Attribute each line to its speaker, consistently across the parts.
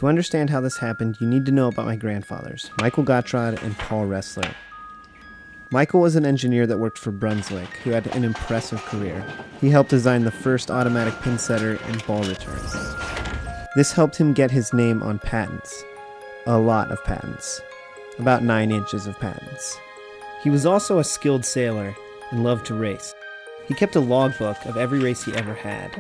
Speaker 1: To understand how this happened, you need to know about my grandfathers, Michael Gottrod and Paul Ressler. Michael was an engineer that worked for Brunswick, who had an impressive career. He helped design the first automatic pin setter and ball returns. This helped him get his name on patents. A lot of patents. About 9 inches of patents. He was also a skilled sailor and loved to race. He kept a logbook of every race he ever had.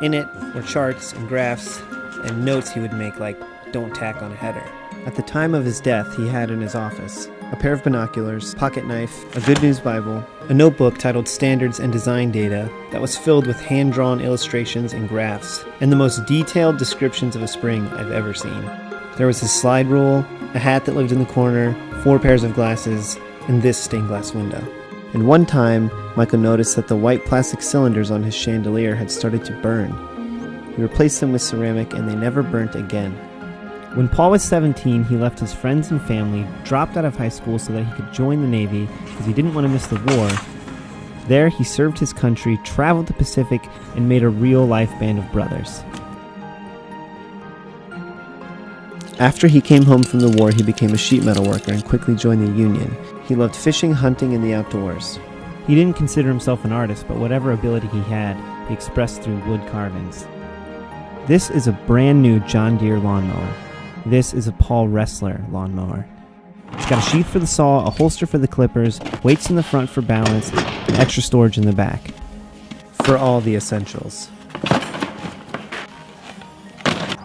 Speaker 1: In it were charts and graphs and notes he would make, like, don't tack on a header. At the time of his death, he had in his office a pair of binoculars, pocket knife, a Good News Bible, a notebook titled Standards and Design Data that was filled with hand-drawn illustrations and graphs, and the most detailed descriptions of a spring I've ever seen. There was his slide rule, a hat that lived in the corner, 4 pairs of glasses, and this stained glass window. And one time, Michael noticed that the white plastic cylinders on his chandelier had started to burn. He replaced them with ceramic and they never burnt again. When Paul was 17, he left his friends and family, dropped out of high school so that he could join the Navy because he didn't want to miss the war. There, he served his country, traveled the Pacific, and made a real-life band of brothers. After he came home from the war, he became a sheet metal worker and quickly joined the Union. He loved fishing, hunting, and the outdoors. He didn't consider himself an artist, but whatever ability he had, he expressed through wood carvings. This is a brand new John Deere lawnmower. This is a Paul Ressler lawnmower. It's got a sheath for the saw, a holster for the clippers, weights in the front for balance, and extra storage in the back. For all the essentials.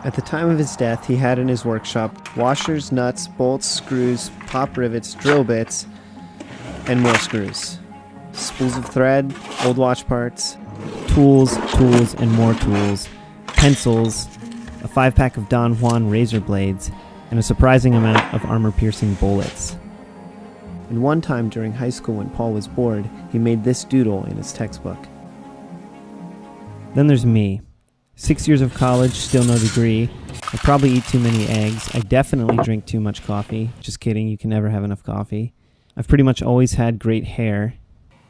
Speaker 1: At the time of his death, he had in his workshop washers, nuts, bolts, screws, pop rivets, drill bits, and more screws. Spools of thread, old watch parts, tools, and more tools, pencils, a 5-pack of Don Juan razor blades, and a surprising amount of armor-piercing bullets. And one time during high school when Paul was bored, he made this doodle in his textbook. Then there's me. 6 years of college, still no degree. I probably eat too many eggs. I definitely drink too much coffee. Just kidding, you can never have enough coffee. I've pretty much always had great hair.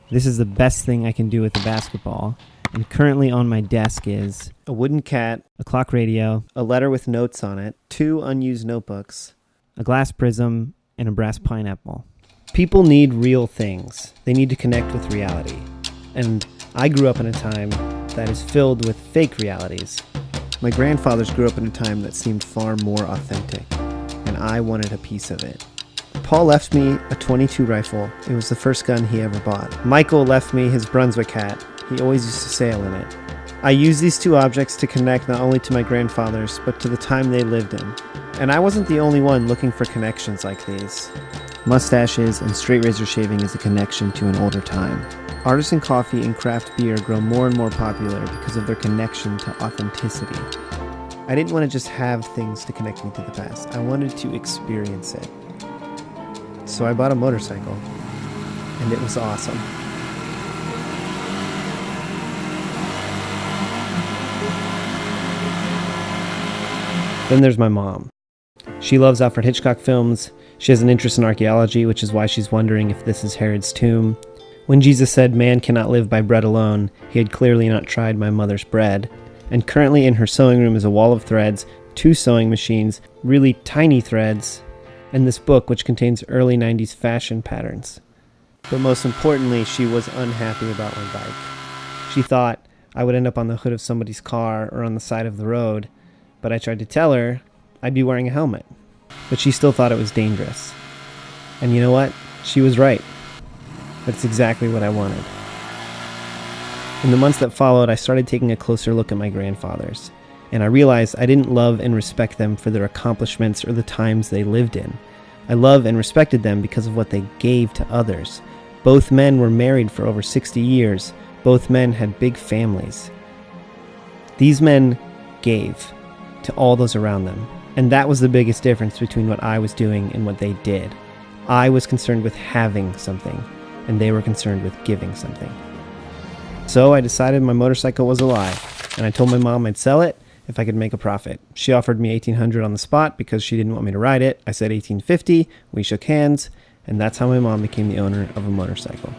Speaker 1: This is the best thing I can do with a basketball. And currently on my desk is a wooden cat, a clock radio, a letter with notes on it, 2 unused notebooks, a glass prism, and a brass pineapple. People need real things. They need to connect with reality. And I grew up in a time that is filled with fake realities. My grandfathers grew up in a time that seemed far more authentic, and I wanted a piece of it. Paul left me a .22 rifle. It was the first gun he ever bought. Michael left me his Brunswick hat. He always used to sail in it. I use these 2 objects to connect not only to my grandfathers, but to the time they lived in. And I wasn't the only one looking for connections like these. Mustaches and straight razor shaving is a connection to an older time. Artisan coffee and craft beer grow more and more popular because of their connection to authenticity. I didn't want to just have things to connect me to the past. I wanted to experience it. So I bought a motorcycle, and it was awesome. Then there's my mom. She loves Alfred Hitchcock films. She has an interest in archaeology, which is why she's wondering if this is Herod's tomb. When Jesus said man cannot live by bread alone, he had clearly not tried my mother's bread. And currently in her sewing room is a wall of threads, 2 sewing machines, really tiny threads, and this book which contains early 90s fashion patterns. But most importantly, she was unhappy about my bike. She thought I would end up on the hood of somebody's car or on the side of the road, but I tried to tell her I'd be wearing a helmet. But she still thought it was dangerous. And you know what? She was right. That's exactly what I wanted. In the months that followed, I started taking a closer look at my grandfathers, and I realized I didn't love and respect them for their accomplishments or the times they lived in. I loved and respected them because of what they gave to others. Both men were married for over 60 years. Both men had big families. These men gave to all those around them, and that was the biggest difference between what I was doing and what they did. I was concerned with having something, and they were concerned with giving something. So I decided my motorcycle was a lie, and I told my mom I'd sell it if I could make a profit. She offered me $1,800 on the spot because she didn't want me to ride it. I said $1,850, we shook hands, and that's how my mom became the owner of a motorcycle.